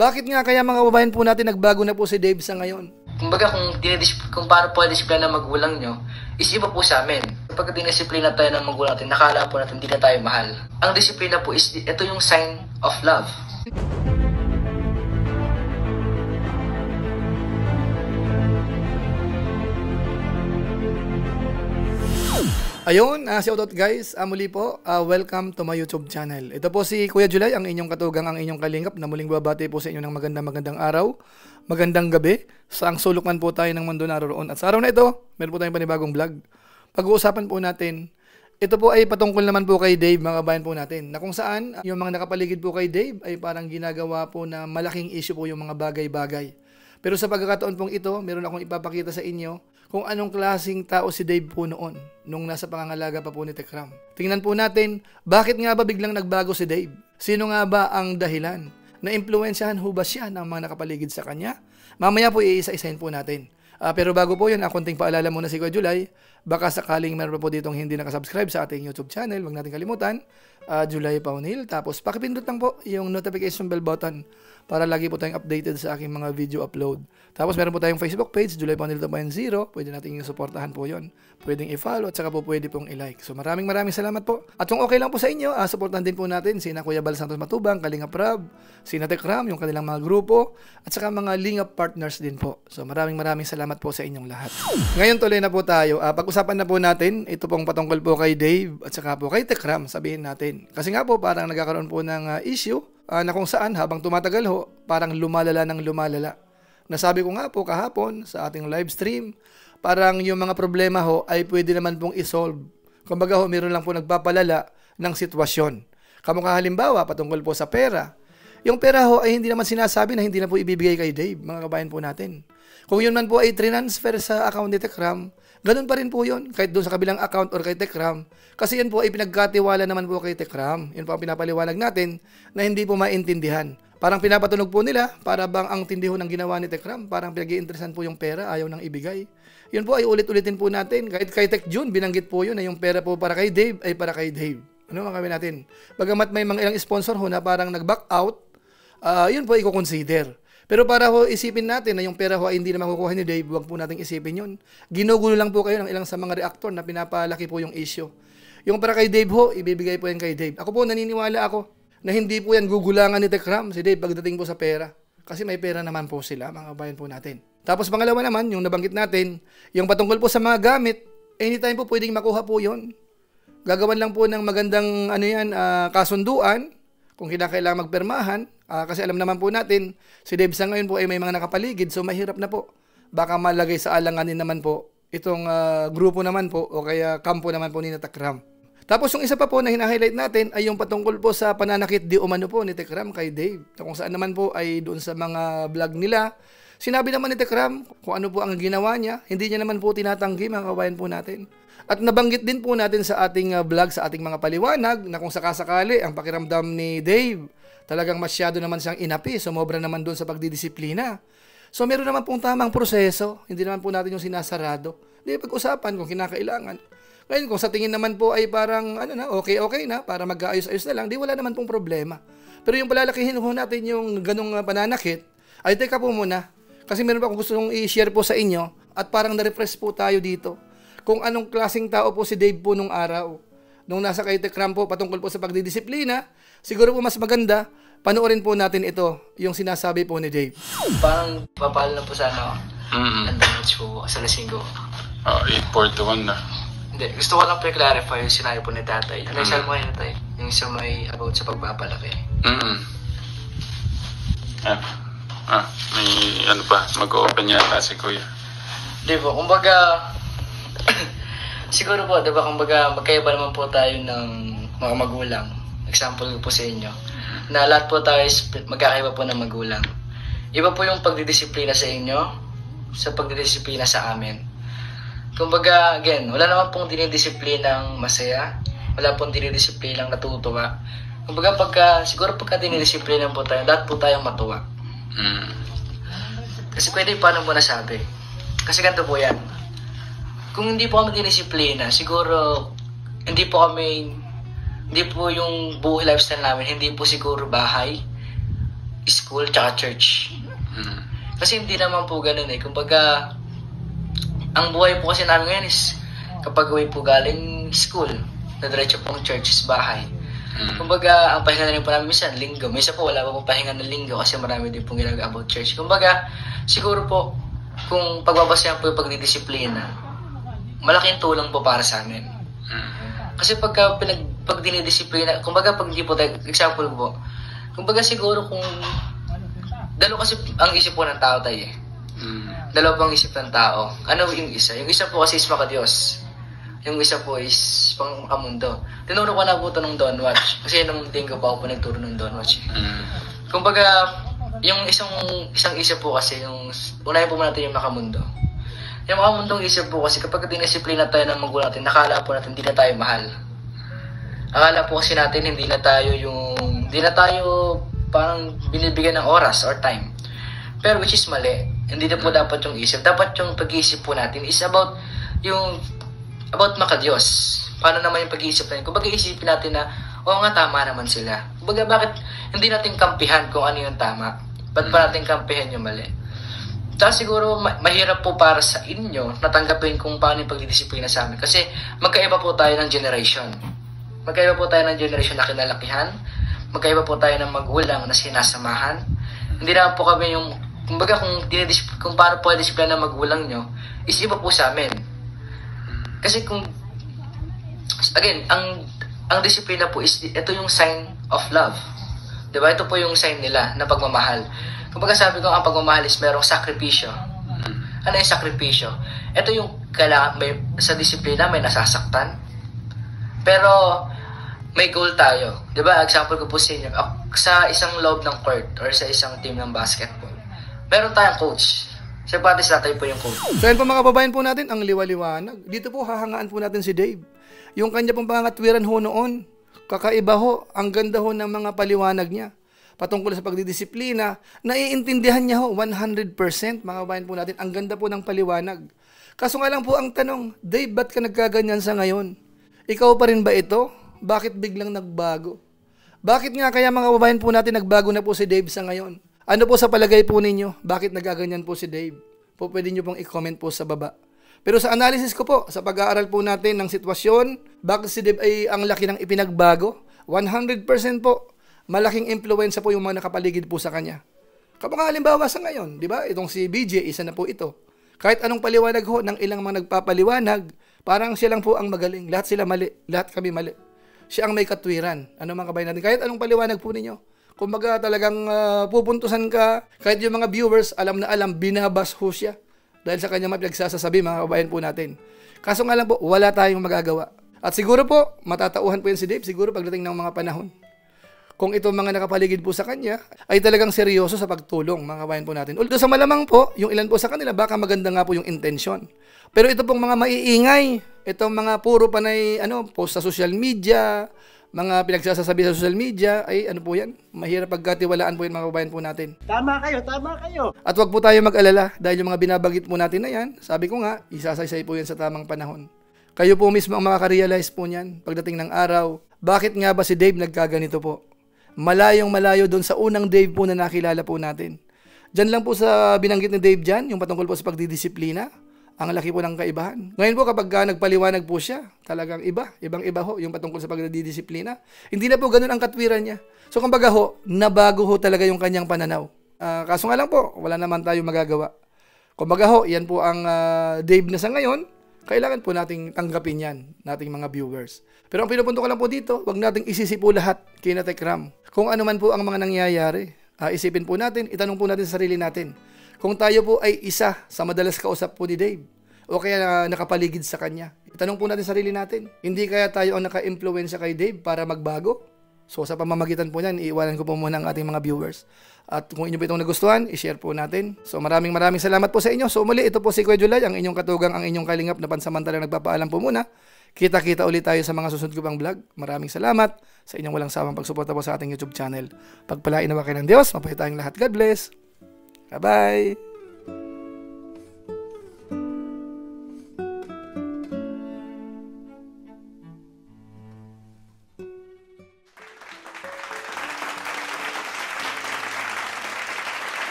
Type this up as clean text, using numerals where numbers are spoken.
Bakit nga kaya mga kababayan po natin nagbago na po si Dave sa ngayon? Kumbaga kung paano po disiplina ng magulang nyo, is iba po sa amin. Kapag dinisiplina tayo ng magulang natin, nakala po natin hindi na tayo mahal. Ang disiplina po is, ito yung sign of love. Ayun, shoutout guys, muli po, welcome to my YouTube channel. Ito po si Kuya July, ang inyong katugang, ang inyong kalingap, na muling babati po sa inyo ng magandang araw, magandang gabi, saang sulok man po tayo ng mundo naroon. At sa araw na ito, meron po tayong panibagong vlog. Pag-uusapan po natin, ito po ay patungkol naman po kay Dave, mga kabayan po natin, na kung saan yung mga nakapaligid po kay Dave ay parang ginagawa po na malaking issue po yung mga bagay-bagay. Pero sa pagkakataon pong ito, meron akong ipapakita sa inyo kung anong klaseng tao si Dave po noon, nung nasa pangangalaga pa po ni Tekram. Tingnan po natin, bakit nga ba biglang nagbago si Dave? Sino nga ba ang dahilan? Na-impluensyahan ho ba siya ng mga nakapaligid sa kanya? Mamaya po iisa-isahin po natin. Pero bago po yun, konting paalala muna si Kuya July. Baka sakaling meron po ditong hindi nakasubscribe sa ating YouTube channel, huwag natin kalimutan, July Paunil. Tapos pakipindot lang po yung notification bell button para lagi po tayong updated sa aking mga video upload. Tapos meron po tayong Facebook page, July Paunil 2.0. Pwede natin yung supportahan po yun. Pwedeng i-follow at saka po pwede pong i-like. So maraming salamat po. At kung okay lang po sa inyo, supportahan din po natin sina Kuya Bal Santos Matubang, Kalingap Rab, sina Tekram, yung kanilang mga grupo, at saka mga Lingap partners din po. So maraming salamat po sa inyong lahat. Ngayon tuloy na po tayo. Pag-usapan na po natin, ito pong patungkol po kay Dave at saka po kay Tekram, sabihin natin. Kasi nga po parang nagkakaroon po ng issue na kung saan habang tumatagal ho, parang lumalala ng lumalala. Nasabi ko nga po kahapon sa ating live stream, parang yung mga problema ho ay pwede naman pong isolve. Kumbaga ho, meron lang po nagpapalala ng sitwasyon. Kamukha halimbawa, patungkol po sa pera. Yung pera ho ay hindi naman sinasabi na hindi na po ibibigay kay Dave, mga kabayan po natin. Kung yun man po ay transfer sa account ni Tekram, ganun pa rin po yun, kahit doon sa kabilang account or kay Tekram. Kasi yun po ay pinagkatiwala naman po kay Tekram. Yun po ang pinapaliwanag natin na hindi po maintindihan. Parang pinapatunog po nila, para bang ang tindi ho ng ginawa ni Tekram, parang pinag-iinteresan po yung pera, ayaw nang ibigay. Yun po ay ulit-ulitin po natin. Kahit kay Tek June, binanggit po yun na yung pera po para kay Dave ay para kay Dave. Ano ang gawin natin? Bagamat may mga ilang sponsor ho na parang nag-back out, yun po i-consider. Pero para ho isipin natin na yung pera ho ay hindi na makukuha ni Dave, huwag po natin isipin yun. Ginugulo lang po kayo ng ilang sa mga reactor na pinapalaki po yung issue. Yung para kay Dave ho, ibibigay po yan kay Dave. Ako po, naniniwala ako na hindi po yan gugulangan ni Tekram si Dave pagdating po sa pera. Kasi may pera naman po sila, mga kabayan po natin. Tapos pangalawa naman, yung nabanggit natin, yung patungkol po sa mga gamit, anytime po pwedeng makuha po yon. Gagawan lang po ng magandang kasunduan, kung kinakailangan magpermahan, kasi alam naman po natin, si Dave sa ngayon po ay may mga nakapaligid, so mahirap na po. Baka malagay sa alanganin naman po itong grupo naman po o kaya kampo naman po ni Tekram. Tapos yung isa pa po na hina-highlight natin ay yung patungkol po sa pananakit di umano po ni Tekram kay Dave. Kung saan naman po ay doon sa mga vlog nila, sinabi naman ni Tekram kung ano po ang ginawa niya, hindi niya naman po tinatanggi, mga kabayan po natin. At nabanggit din po natin sa ating vlog, sa ating mga paliwanag, na kung sakasakali ang pakiramdam ni Dave, talagang masyado naman siyang inapi, sumobra naman doon sa pagdidisiplina. So meron naman pong tamang proseso, hindi naman po natin yung sinasarado. Hindi pag-usapan kung kinakailangan. Ngayon kung sa tingin naman po ay parang okay na, para mag-aayos-ayos na lang, di wala naman pong problema. Pero yung palalakihin ho natin yung ganong pananakit, ay teka po muna, kasi meron pa akong gustong i-share po sa inyo, at parang na-refresh po tayo dito, kung anong klaseng tao po si Dave po nung araw. Nung nasa kay Tekram po patungkol po sa pagdidisiplina, siguro po mas maganda, panoorin po natin ito, yung sinasabi po ni Dave. Parang papalo na po sana ang damage po sa lasinggo. 841 na. Hindi, gusto ko lang po i-clarify yung sinabi po ni tatay. Ano yung sabi mo kayo na tayo? Yung sa may about sa pagpapalaki. May ano pa, mag-open yata si Kuya. Di ba, kumbaga, siguro po, di ba, kumbaga, magkaiba naman po tayo ng mga magulang. Example po sa inyo, na lahat po tayo magkakaiba po ng magulang. Iba po yung pagdidisiplina sa inyo, sa pagdidisiplina sa amin. Kumbaga, again, wala naman pong dinidisiplinang masaya, wala pong dinidisiplinang natutuwa. Kumbaga, siguro pagka dinidisiplina po tayo, lahat po tayong matuwa. Kasi pwede paano mo nasabi. Kasi ganito po yan. Kung hindi po kami dinisiplina, siguro hindi po yung buhay lifestyle namin, hindi po siguro bahay, school tsaka church. Mm. Kasi hindi naman po ganun eh. Kumbaga, ang buhay po kasi namin ngayon is kapag uwi po galing school, nadiretso pong church is bahay. Kumbaga, ang pahinga na rin po namin minsan, linggo. Minsan po wala pa pong pahinga ng linggo kasi marami din pong ginagawa about church. Kumbaga, siguro po, kung pagbabasayan po yung pagdidisiplina, malaking tulong po para sa amin. Kasi pag dinidisiplina, kumbaga pag hindi po tayo, example po, kumbaga siguro kung, dalawa kasi ang isip po ng tao tayo eh. Dalawa pang isip ng tao. Ano yung isa? Yung isa po kasi is makadiyos. Yung isa po is pang makamundo. Tinuro ko na po ito ng Don Watch. Kasi nung linggo pa ako po nagturo ng Don Watch. Kumbaga, yung isang isip po kasi, yung unahin po natin yung makamundo. Yung makamundong isip po kasi kapag dinisiplina tayo ng magulang natin, nakala po natin hindi na tayo mahal. Akala po kasi natin hindi na tayo parang binibigyan ng oras or time. Pero which is mali. Hindi na po dapat yung isip. Dapat yung pag-iisip po natin is about makadiyos. Paano naman yung pag-iisip natin? Kung pag-iisipin natin na, oo nga, tama naman sila. Kumbaga, bakit hindi natin kampihan kung ano yung tama? Ba't pa natin kampihan yung mali? Tapos siguro, mahirap po para sa inyo natanggapin kung paano yung pagdidisiplina sa amin. Kasi magkaiba po tayo ng generation. Magkaiba po tayo ng generation na kinalakihan. Magkaiba po tayo ng magulang na sinasamahan. Hindi na po kami yung, kumbaga, kung paano po disiplina ng magulang nyo, is iba po sa amin. Kasi kung, again, ang disiplina po is, ito yung sign of love. Diba? Ito po yung sign nila na pagmamahal. Kumbaga sabi ko, ang pagmamahal is merong sakripisyo. Ano yung sakripisyo? Ito yung kailangan, sa disiplina may nasasaktan. Pero, may goal tayo. Diba? Example ko po sa inyo, sa isang loob ng court or sa isang team ng basketball, meron tayong coach. Sa patis natin po yung coach. So yan po mga kababayan po natin, ang liwaliwanag. Dito po hahangaan po natin si Dave. Yung kanya pong pangangatwiran ho noon, kakaiba ho, ang ganda ho ng mga paliwanag niya. Patungkol sa pagdidisiplina, naiintindihan niya ho 100% mga kababayan po natin. Ang ganda po ng paliwanag. Kaso nga lang po ang tanong, Dave, ba't ka nagkaganyan sa ngayon? Ikaw pa rin ba ito? Bakit biglang nagbago? Bakit nga kaya mga kababayan po natin nagbago na po si Dave sa ngayon? Ano po sa palagay po ninyo? Bakit nagaganyan po si Dave? Pwede nyo pong i-comment po sa baba. Pero sa analysis ko po, sa pag-aaral po natin ng sitwasyon, bakit si Dave ay ang laki ng ipinagbago? 100% po, malaking impluensya po yung mga nakapaligid po sa kanya. Kapag halimbawa sa ngayon, di ba? Itong si BJ, isa na po ito. Kahit anong paliwanag ho ng ilang mga nagpapaliwanag, parang siya lang po ang magaling. Lahat sila mali, lahat kami mali. Siya ang may katwiran. Ano mga kabayan natin? Kahit anong paliwanag po ninyo. Kumbaga talagang pupuntusan ka, kahit yung mga viewers, alam na alam, binabas ho siya. Dahil sa kanya mapagsasasabi, mga kabayan po natin. Kaso nga lang po, wala tayong magagawa. At siguro po, matatauhan po yan si Dave, siguro pagdating ng mga panahon. Kung itong mga nakapaligid po sa kanya, ay talagang seryoso sa pagtulong, mga kabayan po natin. Although sa malamang po, yung ilan po sa kanila, baka maganda nga po yung intention. Pero ito pong mga maiingay, itong mga puro panay, post sa social media, mga pinagsasasabi sa social media, ay ano po yan? Mahirap pagkatiwalaan po yan mga kabayan po natin. Tama kayo. At wag po tayo mag-alala dahil yung mga binabagit po natin na yan, sabi ko nga, isasaysay po yan sa tamang panahon. Kayo po mismo ang makaka-realize po niyan pagdating ng araw. Bakit nga ba si Dave nagkaganito po? Malayong malayo doon sa unang Dave po na nakilala po natin. Diyan lang po sa binanggit ni Dave dyan, yung patungkol po sa pagdidisiplina. Ang laki po ng kaibahan. Ngayon po kapag nagpaliwanag po siya, talagang ibang-iba ho yung patungkol sa pagdidisiplina. Hindi na po ganun ang katwiran niya. So kumbaga ho, nabago ho talaga yung kanyang pananaw. Kaso nga lang po, wala naman tayong magagawa. Kumbaga ho, yan po ang Dave na sa ngayon, kailangan po nating tanggapin yan, nating mga viewers. Pero ang pinupunto ko lang po dito, wag nating isisi po lahat kina Tekram. Kung ano man po ang mga nangyayari, isipin po natin, itanong po natin sa sarili natin. Kung tayo po ay isa sa madalas kausap po ni Dave, o kaya nakapaligid sa kanya, itanong po natin sa sarili natin, hindi kaya tayo ang naka-influensya kay Dave para magbago? So sa pamamagitan po niyan, iiwanan ko po muna ang ating mga viewers. At kung inyo po itong nagustuhan, i-share po natin. So maraming salamat po sa inyo. So muli, ito po si Kuya Julay, ang inyong katugang, ang inyong kalingap na pansamantalang nagpapaalam po muna. Kita-kita ulit tayo sa mga susunod ko pang vlog. Maraming salamat sa inyong walang sawang pagsuporta po sa ating YouTube channel. Pagpalain nawa kayo ng Diyos, mapahit tayong lahat. God bless. Bye-bye.